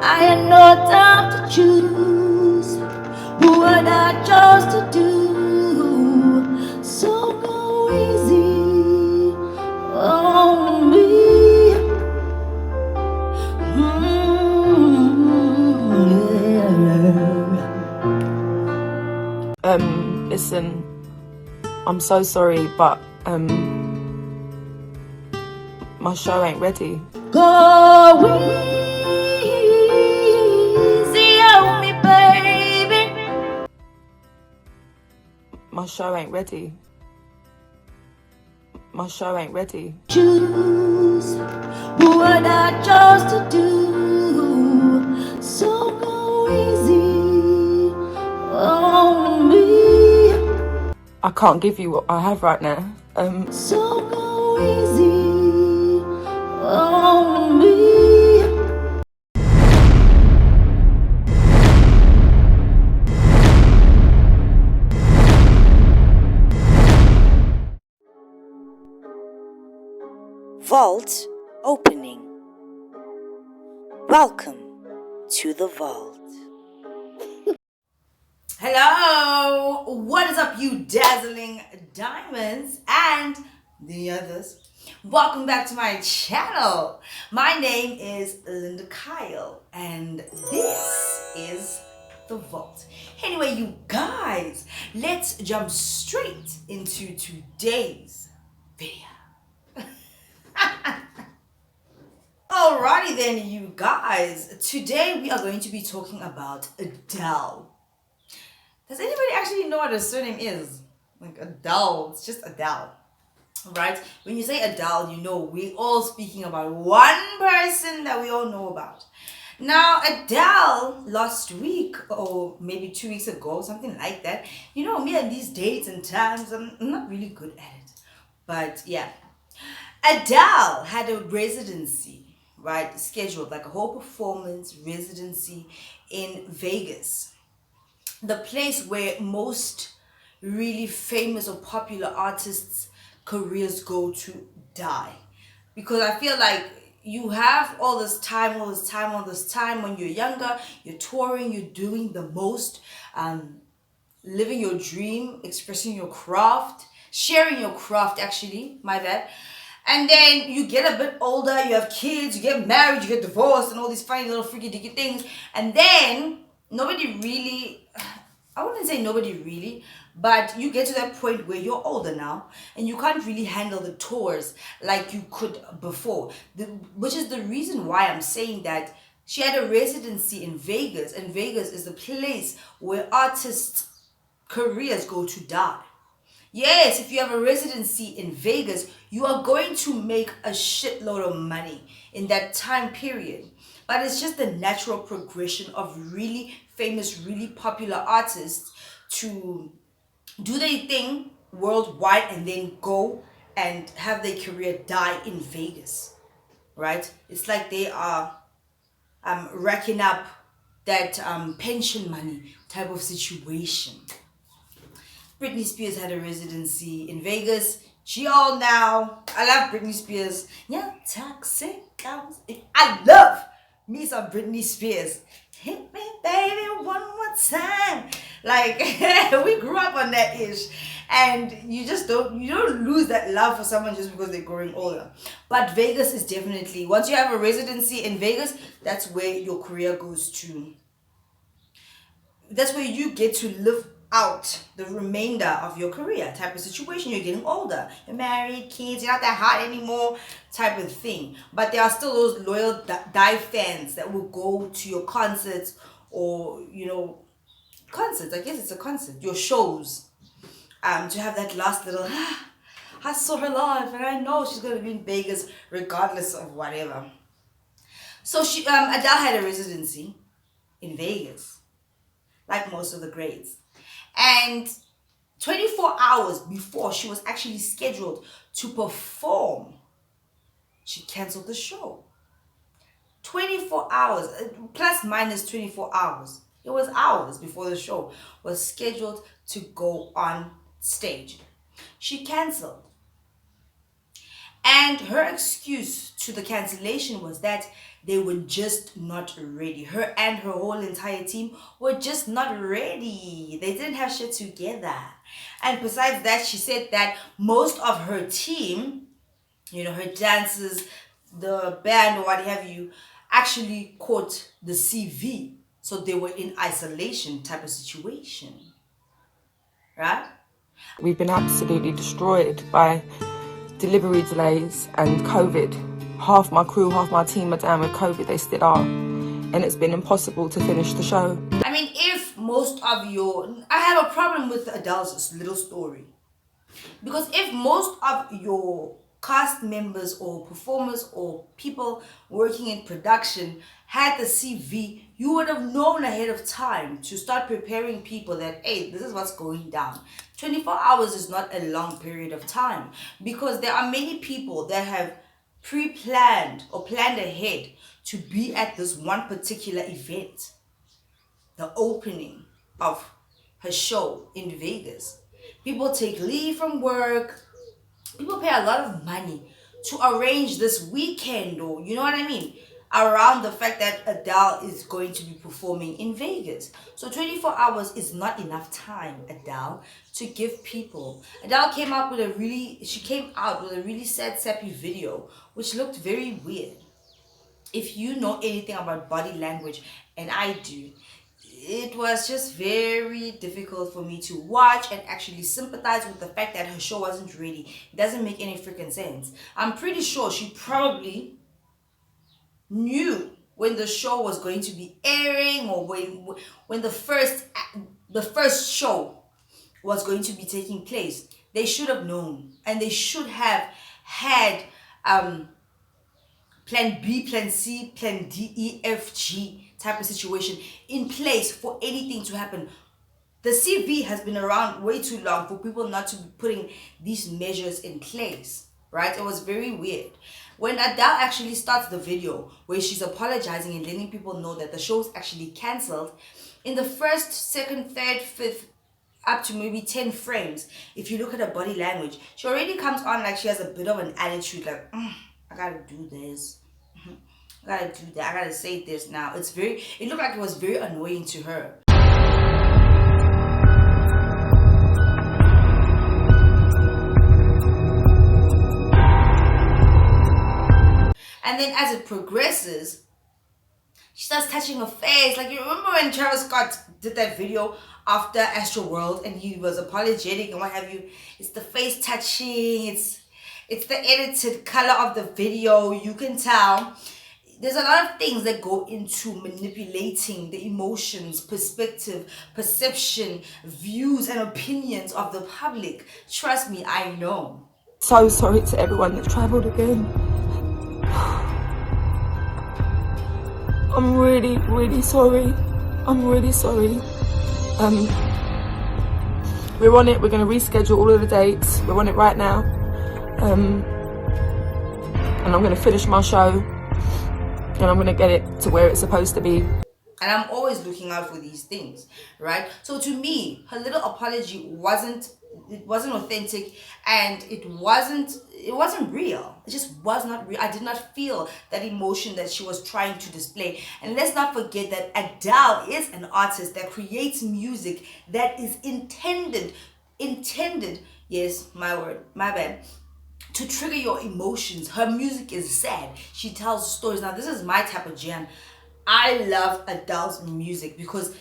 I had no time to choose what I chose to do. So go easy on me. Listen, I'm so sorry, but my show ain't ready. Go easy on me, baby. My show ain't ready. My show ain't ready. Choose what I chose to do. So go easy on me. I can't give you what I have right now. So go easy on me. Vault opening. Welcome to the vault. Hello, what is up, you dazzling diamonds and the others? Welcome back to my channel. My name is Linda Kyle and this is the vault. Anyway, you guys, let's jump straight into today's video. Alrighty then, you guys. Today we are going to be talking about Adele. Does anybody actually know what her surname is? Like Adele, it's just Adele, right? When you say Adele, you know we're all speaking about one person that we all know about. Now, Adele last week, or maybe 2 weeks ago, something like that. You know, me and these dates and times, I'm not really good at it. But yeah, Adele had a residency, right? Scheduled, like a whole performance residency in Vegas, the place where most really famous or popular artists' careers go to die. Because I feel like you have all this time when you're younger, you're touring, you're doing the most, living your dream, expressing your craft, sharing your craft, actually, my bad. And then you get a bit older, you have kids, you get married, you get divorced, and all these funny little freaky dicky things. And then nobody really, I wouldn't say nobody really, but you get to that point where you're older now and you can't really handle the tours like you could before. Which is the reason why I'm saying that she had a residency in Vegas, and Vegas is the place where artists' careers go to die. Yes, if you have a residency in Vegas, you are going to make a shitload of money in that time period. But it's just the natural progression of really famous, really popular artists to do their thing worldwide and then go and have their career die in Vegas, right? It's like they are racking up that pension money type of situation. Britney Spears had a residency in Vegas. She all now. I love Britney Spears. Yeah, toxic. I love me some Britney Spears. Hit me, baby, one more time. Like we grew up on that ish, and you don't lose that love for someone just because they're growing older. But Vegas is definitely, once you have a residency in Vegas, that's where your career goes to. That's where you get to live out the remainder of your career type of situation. You're getting older, you're married, kids, you're not that hot anymore type of thing. But there are still those loyal die fans that will go to your concerts, or concerts, I guess it's a concert, your shows, to have that last little I saw her live and I know she's going to be in Vegas regardless of whatever. So Adele had a residency in Vegas, like most of the greats. And 24 hours before she was actually scheduled to perform, she canceled the show. 24 hours, plus minus 24 hours. It was hours before the show was scheduled to go on stage. She canceled. And her excuse to the cancellation was that they were just not ready. Her and her whole entire team were just not ready. They didn't have shit together. And besides that, she said that most of her team, her dancers, the band or what have you, actually caught the CV. So they were in isolation type of situation. Right? We've been absolutely destroyed by delivery delays and COVID. Half my crew, half my team are down with COVID, they still are. And it's been impossible to finish the show. I mean, I have a problem with Adele's little story. Because if most of your cast members or performers or people working in production had the CV, you would have known ahead of time to start preparing people that, hey, this is what's going down. 24 hours is not a long period of time, because there are many people that have pre-planned or planned ahead to be at this one particular event, the opening of her show in Vegas. People take leave from work. People pay a lot of money to arrange this weekend, or you know what I mean, around the fact that Adele is going to be performing in Vegas. So 24 hours is not enough time, Adele, to give people. Adele came out with a really sad, sappy video, which looked very weird. If you know anything about body language, and I do, it was just very difficult for me to watch and actually sympathize with the fact that her show wasn't ready. It doesn't make any freaking sense. I'm pretty sure she probably knew when the show was going to be airing, or when the first show was going to be taking place. They should have known, and they should have had plan B, plan C, plan D, E, F, G type of situation in place for anything to happen. The CV has been around way too long for people not to be putting these measures in place, right? It was very weird. When Adele actually starts the video where she's apologizing and letting people know that the show's actually cancelled, in the first, second, third, fifth, up to maybe 10 frames, if you look at her body language, she already comes on like she has a bit of an attitude, like, I gotta do this. I gotta do that. I gotta say this now. It looked like it was very annoying to her. And then as it progresses, she starts touching her face. Like, you remember when Travis Scott did that video after Astro World and he was apologetic and what have you? It's the face touching. It's the edited color of the video. You can tell. There's a lot of things that go into manipulating the emotions, perspective, perception, views, and opinions of the public. Trust me, I know. So sorry to everyone that's travelled again. I'm really, really sorry. I'm really sorry. We're on it. We're going to reschedule all of the dates. We're on it right now. And I'm going to finish my show. And I'm going to get it to where it's supposed to be. And I'm always looking out for these things, right? So to me, her little apology wasn't authentic, and it wasn't real. It just was not real. I did not feel that emotion that she was trying to display. And let's not forget that Adele is an artist that creates music that is intended, yes, my word, my bad, to trigger your emotions. Her music is sad. She tells stories. Now, this is my type of jam. I love Adele's music because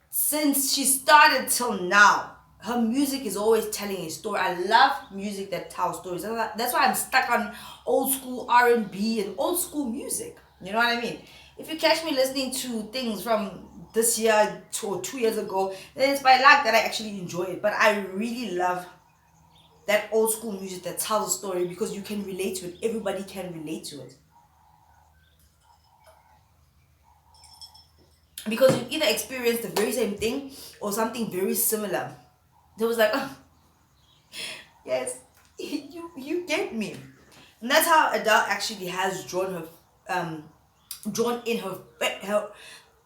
since she started till now, her music is always telling a story. I love music that tells stories. That's why I'm stuck on old school R&B and old school music. You know what I mean? If you catch me listening to things from this year or 2 years ago, then it's by luck that I actually enjoy it. But I really love that old school music that tells a story because you can relate to it. Everybody can relate to it. Because you either experienced the very same thing or something very similar. There was like, oh, yes, you get me. And that's how Adele actually has drawn in her,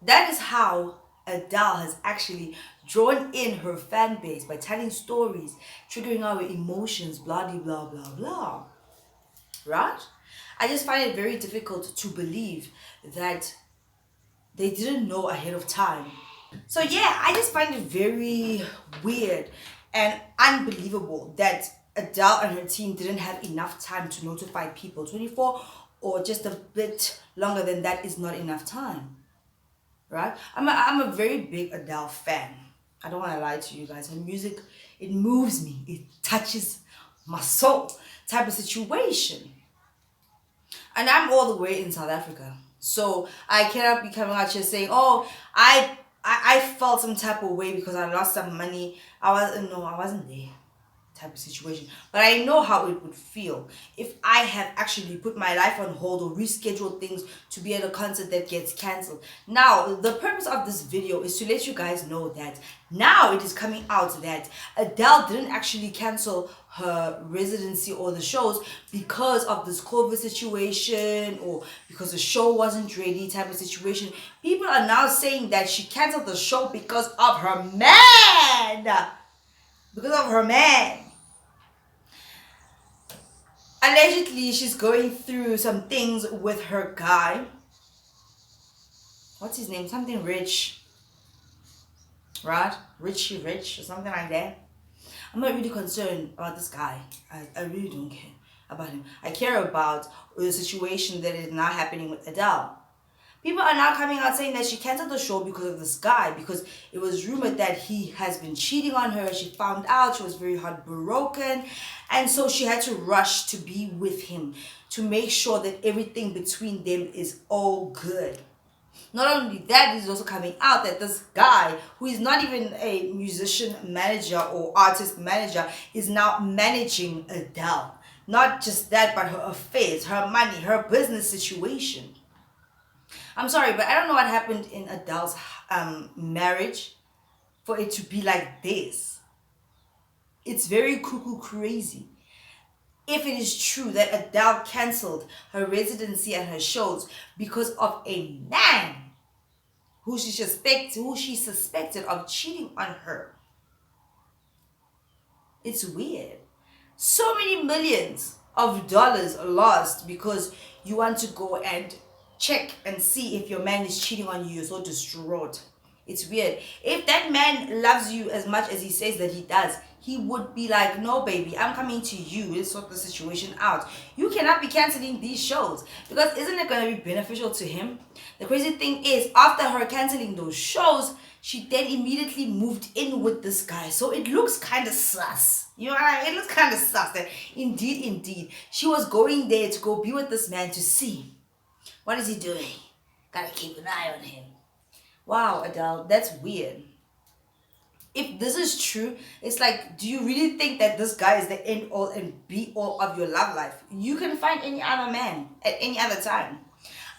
that is how Adele has actually drawn in her fan base by telling stories, triggering our emotions, blah, blah, blah, blah, blah. right? I just find it very difficult to believe that they didn't know ahead of time. So yeah, I just find it very weird and unbelievable that Adele and her team didn't have enough time to notify people. 24 or just a bit longer than that is not enough time, right? I'm a very big Adele fan. I don't want to lie to you guys. Her music, it moves me. It touches my soul type of situation. And I'm all the way in South Africa. So I cannot be coming out here saying, oh, I felt some type of way because I lost some money. I wasn't there type of situation. But I know how it would feel if I had actually put my life on hold or rescheduled things to be at a concert that gets cancelled. Now, the purpose of this video is to let you guys know that now it is coming out that Adele didn't actually cancel her residency or the shows because of this COVID situation or because the show wasn't ready type of situation. People are now saying that she canceled the show because of her man. Because of her man. Allegedly, she's going through some things with her guy. What's his name? Something Rich. Right? Richie Rich or something like that. I'm not really concerned about this guy. I really don't care about him. I care about the situation that is now happening with Adele. People are now coming out saying that she canceled the show because of this guy, because it was rumored that he has been cheating on her. She found out, she was very heartbroken, and so she had to rush to be with him to make sure that everything between them is all good. Not only that, it is also coming out that this guy, who is not even a musician manager or artist manager, is now managing Adele. Not just that, but her affairs, her money, her business situation. I'm sorry, but I don't know what happened in Adele's marriage for it to be like this. It's very cuckoo crazy. If it is true that Adele cancelled her residency and her shows because of a man who she suspected of cheating on her, it's weird. So many millions of dollars lost because you want to go and check and see if your man is cheating on you. You're so distraught. It's weird. If that man loves you as much as he says that he does, he would be like, no, baby, I'm coming to you. Let's sort the situation out. You cannot be canceling these shows, because isn't it going to be beneficial to him? The crazy thing is, after her canceling those shows, she then immediately moved in with this guy. So it looks kind of sus. You know what I mean? It looks kind of sus that indeed, she was going there to go be with this man to see what is he doing. Gotta keep an eye on him. Wow, Adele, that's weird. If this is true, it's like, do you really think that this guy is the end all and be all of your love life? You can find any other man at any other time.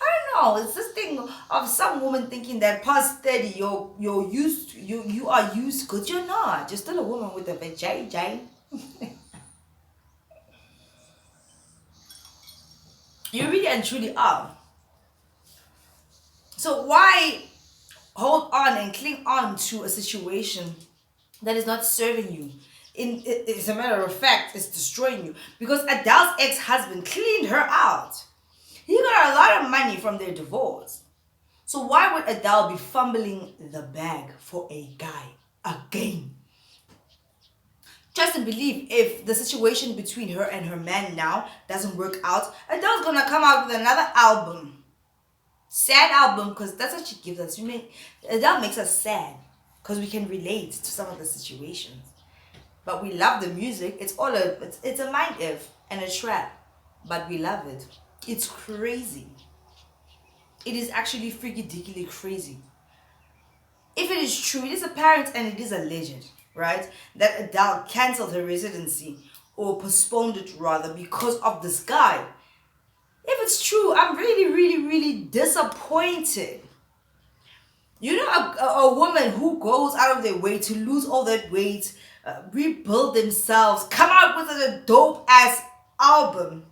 I don't know. It's this thing of some woman thinking that past 30, you are used good. You're not. You're still a woman with a vajayjay. You really and truly are. So why hold on and cling on to a situation that is not serving you? As a matter of fact, it's destroying you. Because Adele's ex-husband cleaned her out. He got a lot of money from their divorce. So why would Adele be fumbling the bag for a guy again? Trust and believe, if the situation between her and her man now doesn't work out, Adele's gonna come out with another album. Sad album, because that's what she gives us. Adele makes us sad because we can relate to some of the situations. But we love the music. It's a mind if and a trap. But we love it. It's crazy. It is actually freaky crazy. If it is true, it is apparent and it is alleged, right, that Adele cancelled her residency, or postponed it rather, because of this guy. If it's true, I'm really disappointed. You know, a woman who goes out of their way to lose all that weight, rebuild themselves, come out with a dope ass album.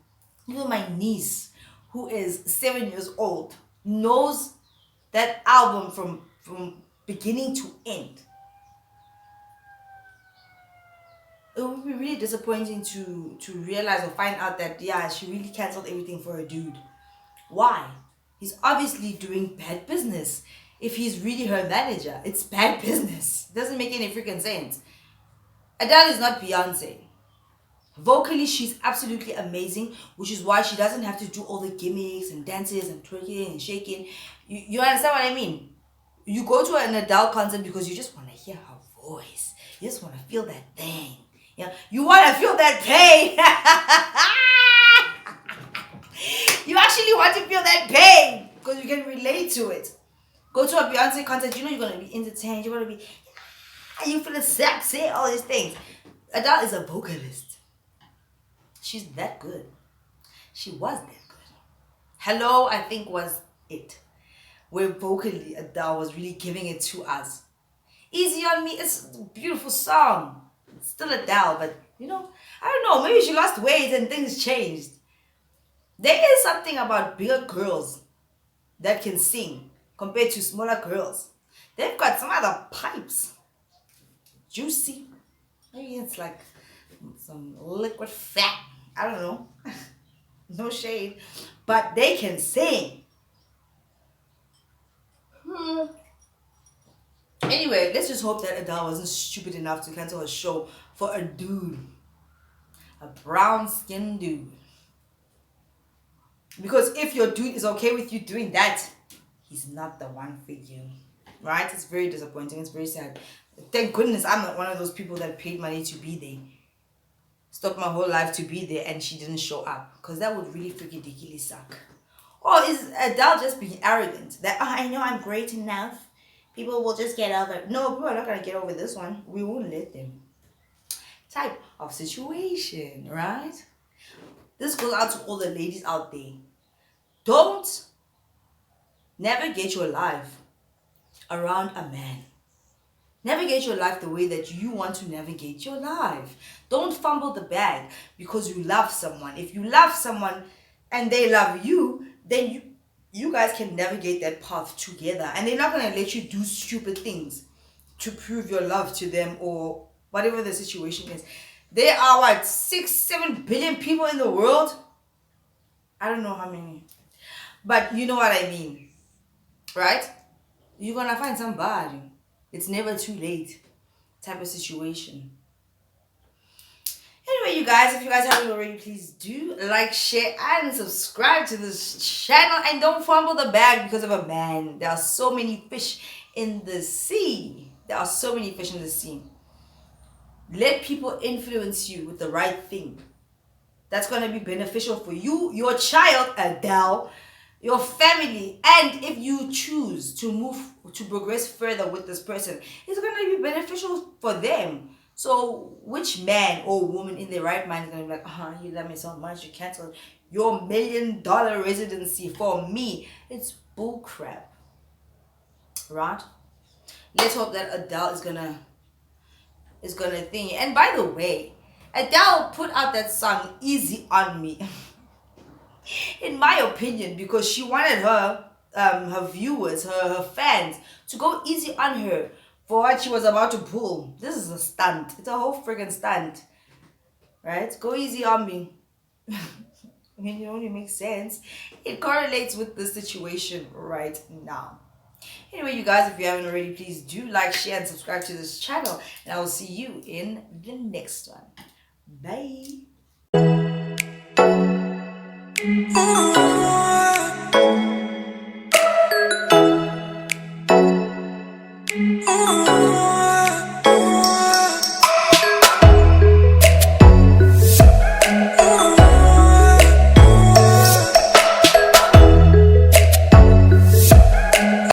Even my niece, who is 7 years old, knows that album from beginning to end. it would be really disappointing to realize or find out that yeah, she really canceled everything for a dude. Why? He's obviously doing bad business. If he's really her manager, it's bad business. Doesn't make any freaking sense. Adele is not Beyonce. Vocally, she's absolutely amazing, which is why she doesn't have to do all the gimmicks and dances and twerking and shaking. You understand what I mean? You go to an Adele concert because you just want to hear her voice. You just want to feel that thing. Yeah, you want to feel that pain. You actually want to feel that pain because you can relate to it. Go to a Beyonce concert, you know you're going to be entertained. You're going to be, you feel sexy, all these things. Adele is a vocalist. She's that good. She was that good. Hello, I think, was it. Where vocally Adele was really giving it to us. Easy on Me is a beautiful song. It's still Adele, but I don't know, maybe she lost weight and things changed. There is something about bigger girls that can sing compared to smaller girls. They've got some other pipes. Juicy. Maybe it's like some liquid fat. I don't know. No shade. But they can sing. Anyway, let's just hope that Adele wasn't stupid enough to cancel a show for a dude. A brown-skinned dude. Because if your dude is okay with you doing that, he's not the one for you. Right? It's very disappointing. It's very sad. Thank goodness I'm not one of those people that paid money to be there. Stopped my whole life to be there and she didn't show up. Because that would really freaking ridiculously suck. Or is Adele just being arrogant? That, I know I'm great enough. People will just get over it. No, people are not going to get over this one. We won't let them. Type of situation, right? This goes out to all the ladies out there. Don't navigate your life around a man. Navigate your life the way that you want to navigate your life. Don't fumble the bag because you love someone. If you love someone and they love you, then you guys can navigate that path together. And they're not going to let you do stupid things to prove your love to them or whatever the situation is. There are 6-7 billion people in the world. I don't know how many. But you know what I mean. Right? You're going to find somebody. It's never too late type of situation. Anyway, you guys, if you guys haven't already, please do like, share, and subscribe to this channel. And don't fumble the bag because of a man. There are so many fish in the sea. There are so many fish in the sea. Let people influence you with the right thing. That's going to be beneficial for you, your child, Adele, your family, and if you choose to progress further with this person, it's going to be beneficial for them. So which man or woman in their right mind is going to be like, you love me so much, you canceled your $1 million residency for me? It's bull crap. Right? Let's hope that Adele is gonna think. And by the way, Adele put out that song Easy on Me. In my opinion, because she wanted her viewers, her fans, to go easy on her for what she was about to pull. This is a stunt. It's a whole friggin' stunt. Right? Go easy on me. I mean, it only makes sense. It correlates with the situation right now. Anyway, you guys, if you haven't already, please do like, share, and subscribe to this channel. And I will see you in the next one. Bye. Oh.